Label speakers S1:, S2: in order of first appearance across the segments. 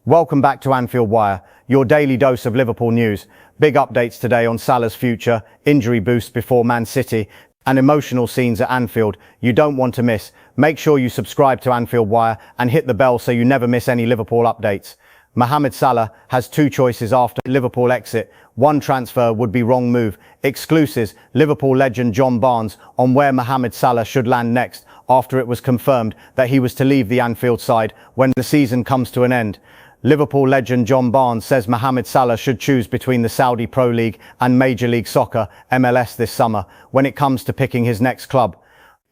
S1: Welcome back to Anfield Wire, your daily dose of Liverpool news. Big updates today on Salah's future, injury boost before Man City, and emotional scenes at Anfield you don't want to miss. Make sure you subscribe to Anfield Wire and hit the bell so you never miss any Liverpool updates. Mohamed Salah has two choices after Liverpool exit. One transfer would be wrong move. Exclusives, Liverpool legend John Barnes on where Mohamed Salah should land next after it was confirmed that he was to leave the Anfield side when the season comes to an end. Liverpool legend John Barnes says Mohamed Salah should choose between the Saudi Pro League and Major League Soccer, MLS, this summer when it comes to picking his next club.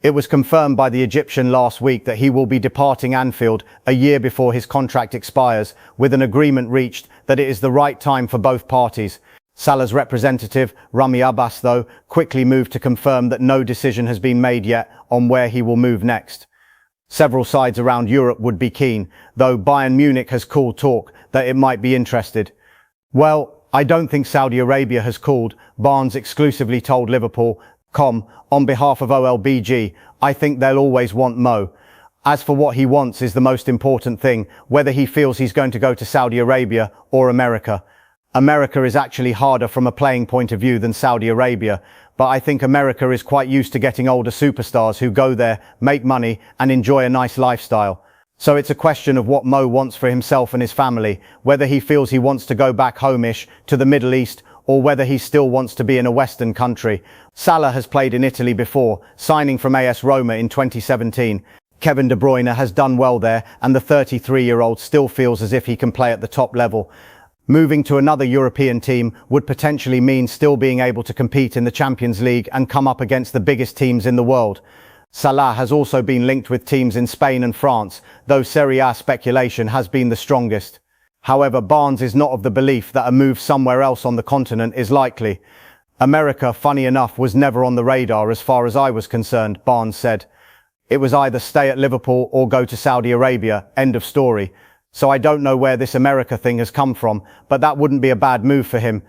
S1: It was confirmed by the Egyptian last week that he will be departing Anfield a year before his contract expires, with an agreement reached that it is the right time for both parties. Salah's representative, Rami Abbas, though, quickly moved to confirm that no decision has been made yet on where he will move next. Several sides around Europe would be keen, though Bayern Munich has called talk that it might be interested. Well, I don't think Saudi Arabia has called, Barnes exclusively told Liverpool.com. On behalf of OLBG, I think they'll always want Mo. As for what he wants is the most important thing, whether he feels he's going to go to Saudi Arabia or America. America is actually harder from a playing point of view than Saudi Arabia, but I think America is quite used to getting older superstars who go there, make money and enjoy a nice lifestyle. So it's a question of what Mo wants for himself and his family, whether he feels he wants to go back home-ish to the Middle East or whether he still wants to be in a Western country. Salah has played in Italy before, signing from AS Roma in 2017. Kevin De Bruyne has done well there and the 33-year-old still feels as if he can play at the top level. Moving to another European team would potentially mean still being able to compete in the Champions League and come up against the biggest teams in the world. Salah has also been linked with teams in Spain and France, though Serie A speculation has been the strongest. However, Barnes is not of the belief that a move somewhere else on the continent is likely. America, funny enough, was never on the radar as far as I was concerned, Barnes said. It was either stay at Liverpool or go to Saudi Arabia, end of story. So I don't know where this America thing has come from, but that wouldn't be a bad move for him.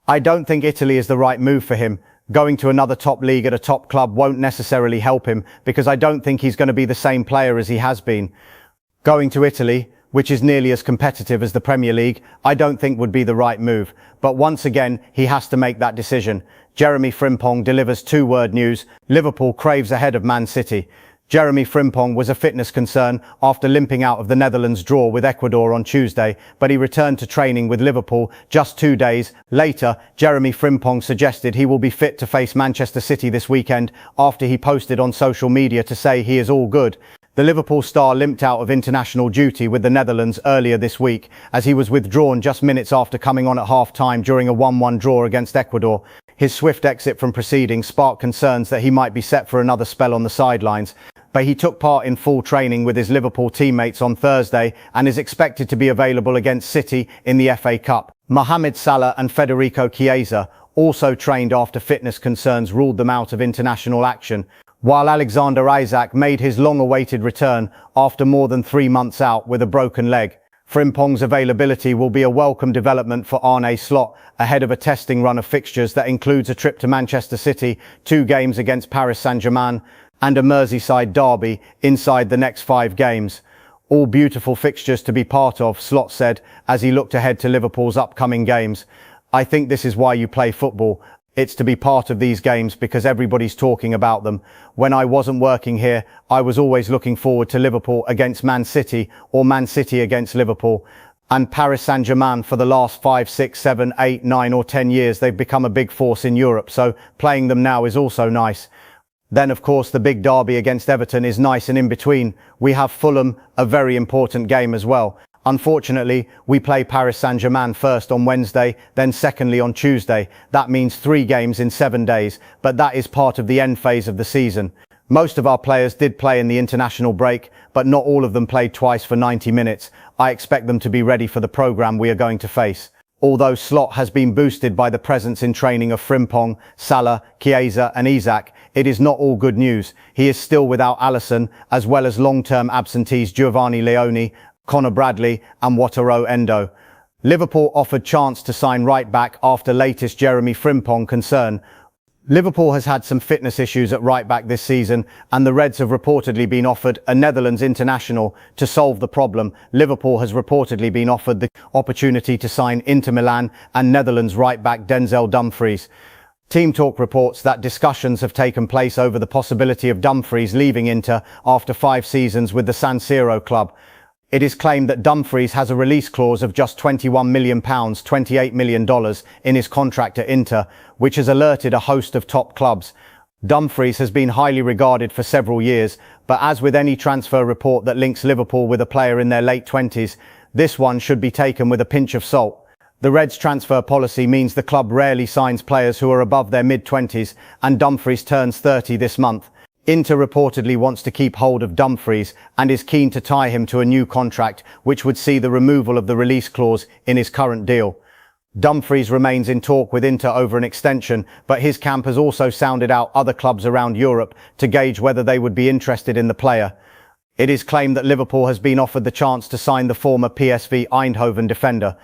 S1: I don't think Italy is the right move for him. Going to another top league at a top club won't necessarily help him because I don't think he's going to be the same player as he has been. Going to Italy, which is nearly as competitive as the Premier League, I don't think would be the right move. But once again, he has to make that decision. Jeremie Frimpong delivers two-word news. Liverpool craves ahead of Man City. Jeremie Frimpong was a fitness concern after limping out of the Netherlands draw with Ecuador on Tuesday, but he returned to training with Liverpool just 2 days later. Jeremie Frimpong suggested he will be fit to face Manchester City this weekend after he posted on social media to say he is all good. The Liverpool star limped out of international duty with the Netherlands earlier this week as he was withdrawn just minutes after coming on at half-time during a 1-1 draw against Ecuador. His swift exit from proceedings sparked concerns that he might be set for another spell on the sidelines. But he took part in full training with his Liverpool teammates on Thursday and is expected to be available against City in the FA Cup. Mohamed Salah and Federico Chiesa also trained after fitness concerns ruled them out of international action, while Alexander Isak made his long-awaited return after more than 3 months out with a broken leg. Frimpong's availability will be a welcome development for Arne Slot ahead of a testing run of fixtures that includes a trip to Manchester City, 2 games against Paris Saint-Germain, and a Merseyside derby inside the next 5 games. All beautiful fixtures to be part of, Slot said, as he looked ahead to Liverpool's upcoming games. I think this is why you play football. It's to be part of these games because everybody's talking about them. When I wasn't working here, I was always looking forward to Liverpool against Man City or Man City against Liverpool. And Paris Saint-Germain for the last 5, 6, 7, 8, 9 or 10 years, they've become a big force in Europe. So playing them now is also nice. Then, of course, the big derby against Everton is nice, and in between, we have Fulham, a very important game as well. Unfortunately, we play Paris Saint-Germain first on Wednesday, then secondly on Tuesday. That means 3 games in 7 days, but that is part of the end phase of the season. Most of our players did play in the international break, but not all of them played twice for 90 minutes. I expect them to be ready for the programme we are going to face. Although Slot has been boosted by the presence in training of Frimpong, Salah, Chiesa and Isak, it is not all good news. He is still without Alisson, as well as long-term absentees Giovanni Leone, Conor Bradley and Wataru Endo. Liverpool offered chance to sign right back after latest Jeremie Frimpong concern. Liverpool has had some fitness issues at right back this season, and the Reds have reportedly been offered a Netherlands international to solve the problem. Liverpool has reportedly been offered the opportunity to sign Inter Milan and Netherlands right back Denzel Dumfries. Team Talk reports that discussions have taken place over the possibility of Dumfries leaving Inter after 5 seasons with the San Siro club. It is claimed that Dumfries has a release clause of just £21 million, $28 million in his contract at Inter, which has alerted a host of top clubs. Dumfries has been highly regarded for several years, but as with any transfer report that links Liverpool with a player in their late 20s, this one should be taken with a pinch of salt. The Reds' transfer policy means the club rarely signs players who are above their mid-20s, and Dumfries turns 30 this month. Inter reportedly wants to keep hold of Dumfries and is keen to tie him to a new contract, which would see the removal of the release clause in his current deal. Dumfries remains in talk with Inter over an extension, but his camp has also sounded out other clubs around Europe to gauge whether they would be interested in the player. It is claimed that Liverpool has been offered the chance to sign the former PSV Eindhoven defender.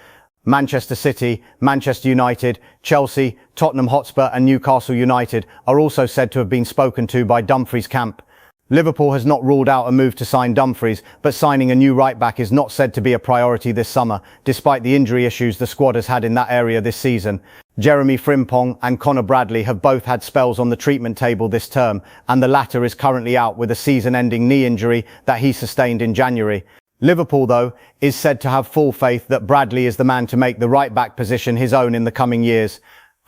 S1: Manchester City, Manchester United, Chelsea, Tottenham Hotspur and Newcastle United are also said to have been spoken to by Dumfries' camp. Liverpool has not ruled out a move to sign Dumfries, but signing a new right-back is not said to be a priority this summer, despite the injury issues the squad has had in that area this season. Jeremie Frimpong and Conor Bradley have both had spells on the treatment table this term, and the latter is currently out with a season-ending knee injury that he sustained in January. Liverpool, though, is said to have full faith that Bradley is the man to make the right-back position his own in the coming years.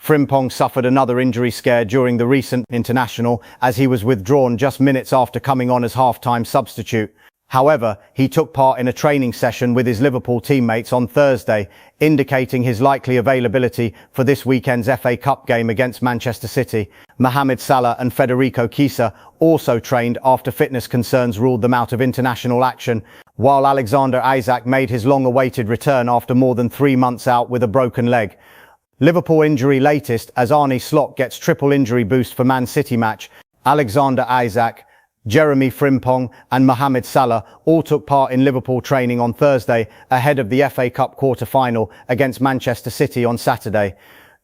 S1: Frimpong suffered another injury scare during the recent international as he was withdrawn just minutes after coming on as half-time substitute. However, he took part in a training session with his Liverpool teammates on Thursday, indicating his likely availability for this weekend's FA Cup game against Manchester City. Mohamed Salah and Federico Chiesa also trained after fitness concerns ruled them out of international action, while Alexander Isak made his long-awaited return after more than 3 months out with a broken leg. Liverpool injury latest as Arne Slot gets triple injury boost for Man City match. Alexander Isak, Jeremie Frimpong and Mohamed Salah all took part in Liverpool training on Thursday ahead of the FA Cup quarter-final against Manchester City on Saturday.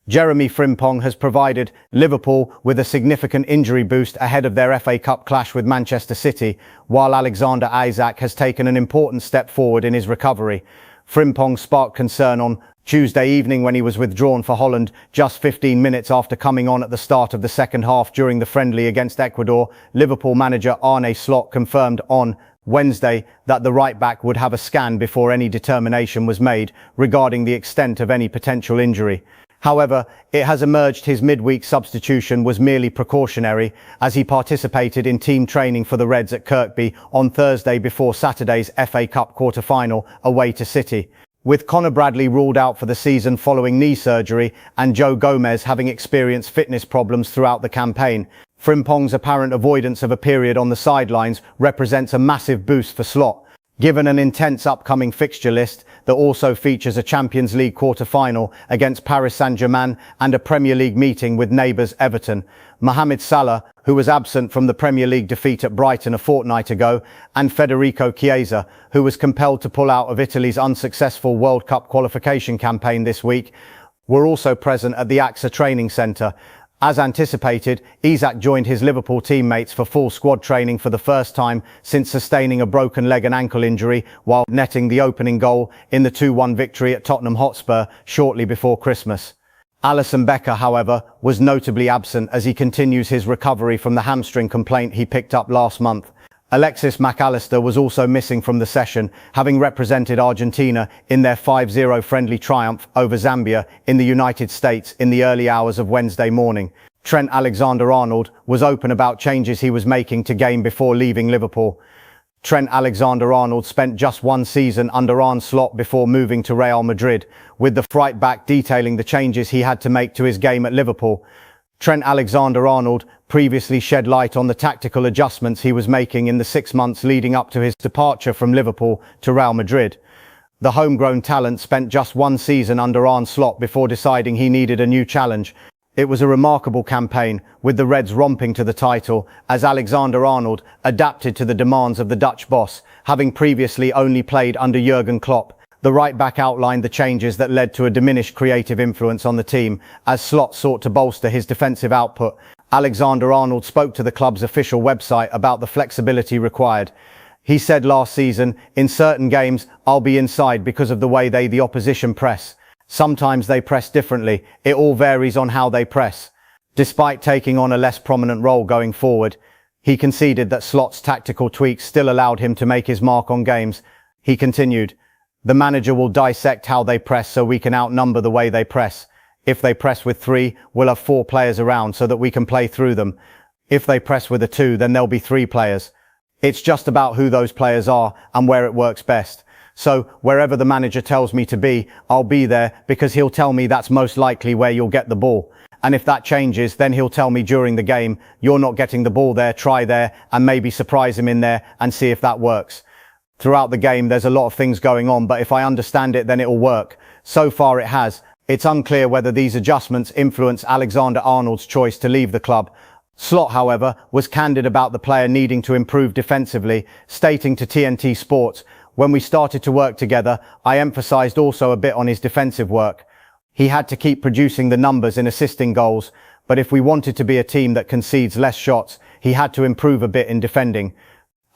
S1: Jeremie Frimpong has provided Liverpool with a significant injury boost ahead of their FA Cup clash with Manchester City, while Alexander Isak has taken an important step forward in his recovery. Frimpong sparked concern on Tuesday evening when he was withdrawn for Holland just 15 minutes after coming on at the start of the second half during the friendly against Ecuador. Liverpool manager Arne Slot confirmed on Wednesday that the right-back would have a scan before any determination was made regarding the extent of any potential injury. However, it has emerged his midweek substitution was merely precautionary as he participated in team training for the Reds at Kirkby on Thursday before Saturday's FA Cup quarter-final away to City. With Conor Bradley ruled out for the season following knee surgery and Joe Gomez having experienced fitness problems throughout the campaign, Frimpong's apparent avoidance of a period on the sidelines represents a massive boost for Slot. Given an intense upcoming fixture list that also features a Champions League quarter-final against Paris Saint-Germain and a Premier League meeting with neighbours Everton, Mohamed Salah, who was absent from the Premier League defeat at Brighton a fortnight ago, and Federico Chiesa, who was compelled to pull out of Italy's unsuccessful World Cup qualification campaign this week, were also present at the AXA training centre. As anticipated, Isak joined his Liverpool teammates for full squad training for the first time since sustaining a broken leg and ankle injury while netting the opening goal in the 2-1 victory at Tottenham Hotspur shortly before Christmas. Alisson Becker, however, was notably absent as he continues his recovery from the hamstring complaint he picked up last month. Alexis Mac Allister was also missing from the session, having represented Argentina in their 5-0 friendly triumph over Zambia in the United States in the early hours of Wednesday morning. Trent Alexander-Arnold was open about changes he was making to game before leaving Liverpool. Trent Alexander-Arnold spent just 1 season under Arne Slot before moving to Real Madrid, with the right back detailing the changes he had to make to his game at Liverpool. Trent Alexander-Arnold previously shed light on the tactical adjustments he was making in the 6 months leading up to his departure from Liverpool to Real Madrid. The homegrown talent spent just 1 season under Arne Slot before deciding he needed a new challenge. It was a remarkable campaign, with the Reds romping to the title as Alexander-Arnold adapted to the demands of the Dutch boss, having previously only played under Jurgen Klopp. The right-back outlined the changes that led to a diminished creative influence on the team as Slot sought to bolster his defensive output. Alexander-Arnold spoke to the club's official website about the flexibility required. He said last season, "In certain games, I'll be inside because of the way the opposition press. Sometimes they press differently. It all varies on how they press." Despite taking on a less prominent role going forward, he conceded that Slot's tactical tweaks still allowed him to make his mark on games. He continued, "The manager will dissect how they press so we can outnumber the way they press. If they press with 3, we'll have 4 players around so that we can play through them. If they press with a 2, then there'll be 3 players. It's just about who those players are and where it works best. So wherever the manager tells me to be, I'll be there because he'll tell me that's most likely where you'll get the ball. And if that changes, then he'll tell me during the game, you're not getting the ball there, try there, and maybe surprise him in there and see if that works. Throughout the game, there's a lot of things going on, but if I understand it, then it'll work. So far it has. It's unclear whether these adjustments influence Alexander-Arnold's choice to leave the club." Slot, however, was candid about the player needing to improve defensively, stating to TNT Sports, "When we started to work together, I emphasized also a bit on his defensive work. He had to keep producing the numbers in assisting goals, but if we wanted to be a team that concedes less shots, he had to improve a bit in defending."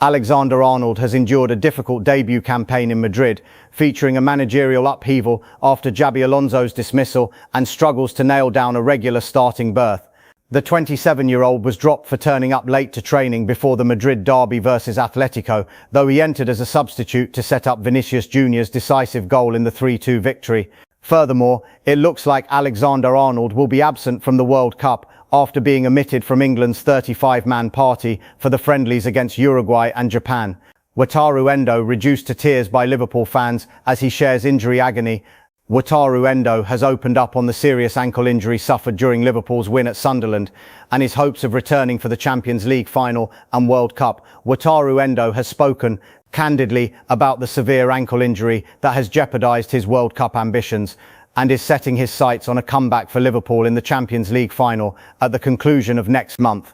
S1: Alexander-Arnold has endured a difficult debut campaign in Madrid, featuring a managerial upheaval after Xabi Alonso's dismissal and struggles to nail down a regular starting berth. The 27-year-old was dropped for turning up late to training before the Madrid derby versus Atletico, though he entered as a substitute to set up Vinicius Junior's decisive goal in the 3-2 victory. Furthermore, it looks like Alexander-Arnold will be absent from the World Cup after being omitted from England's 35-man party for the friendlies against Uruguay and Japan. Wataru Endo reduced to tears by Liverpool fans as he shares injury agony. Wataru Endo has opened up on the serious ankle injury suffered during Liverpool's win at Sunderland and his hopes of returning for the Champions League final and World Cup. Wataru Endo has spoken candidly about the severe ankle injury that has jeopardized his World Cup ambitions and is setting his sights on a comeback for Liverpool in the Champions League final at the conclusion of next month.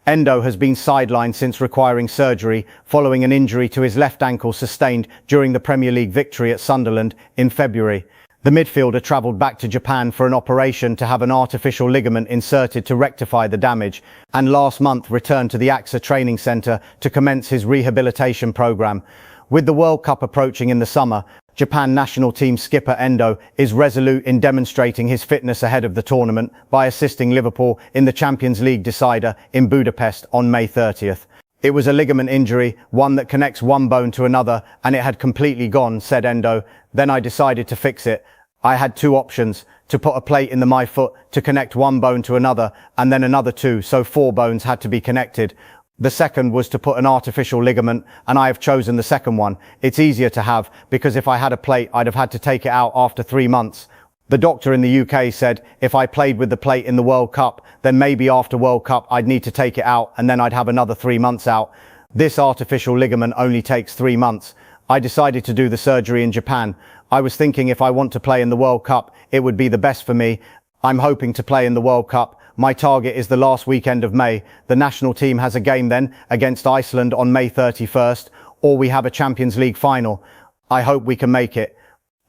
S1: Endo has been sidelined since requiring surgery following an injury to his left ankle sustained during the Premier League victory at Sunderland in February. The midfielder travelled back to Japan for an operation to have an artificial ligament inserted to rectify the damage, and last month returned to the AXA training centre to commence his rehabilitation programme. With the World Cup approaching in the summer, Japan national team skipper Endo is resolute in demonstrating his fitness ahead of the tournament by assisting Liverpool in the Champions League decider in Budapest on May 30th. "It was a ligament injury, one that connects one bone to another, and it had completely gone," said Endo. "Then I decided to fix it. I had 2 options, to put a plate in my foot to connect one bone to another, and then another 2, so 4 bones had to be connected. The second was to put an artificial ligament, and I have chosen the second one. It's easier to have, because if I had a plate, I'd have had to take it out after 3 months. The doctor in the UK said if I played with the plate in the World Cup, then maybe after World Cup I'd need to take it out, and then I'd have another 3 months out. This artificial ligament only takes 3 months. I decided to do the surgery in Japan. I was thinking if I want to play in the World Cup, it would be the best for me. I'm hoping to play in the World Cup. My target is the last weekend of May. The national team has a game then against Iceland on May 31st, or we have a Champions League final. I hope we can make it.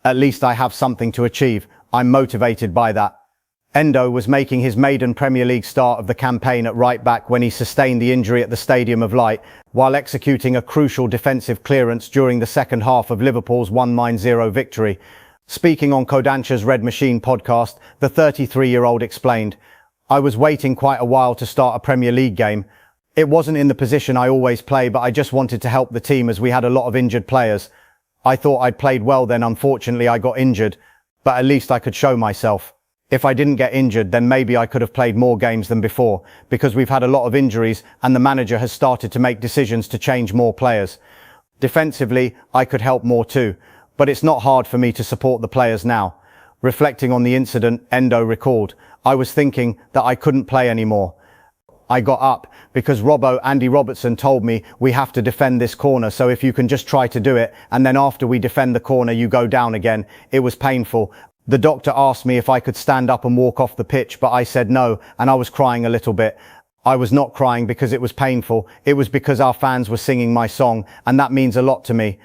S1: At least I have something to achieve. I'm motivated by that." Endo was making his maiden Premier League start of the campaign at right back when he sustained the injury at the Stadium of Light, while executing a crucial defensive clearance during the second half of Liverpool's 1-0 victory. Speaking on Kodansha's Red Machine podcast, the 33-year-old explained, "I was waiting quite a while to start a Premier League game. It wasn't in the position I always play, but I just wanted to help the team as we had a lot of injured players. I thought I'd played well then, unfortunately I got injured, but at least I could show myself. If I didn't get injured, then maybe I could have played more games than before, because we've had a lot of injuries and the manager has started to make decisions to change more players. Defensively, I could help more too, but it's not hard for me to support the players now." Reflecting on the incident, Endo recalled, "I was thinking that I couldn't play anymore. I got up because Andy Robertson told me we have to defend this corner, so if you can just try to do it, and then after we defend the corner you go down again. It was painful. The doctor asked me if I could stand up and walk off the pitch, but I said no, and I was crying a little bit. I was not crying because it was painful. It was because our fans were singing my song, and that means a lot to me.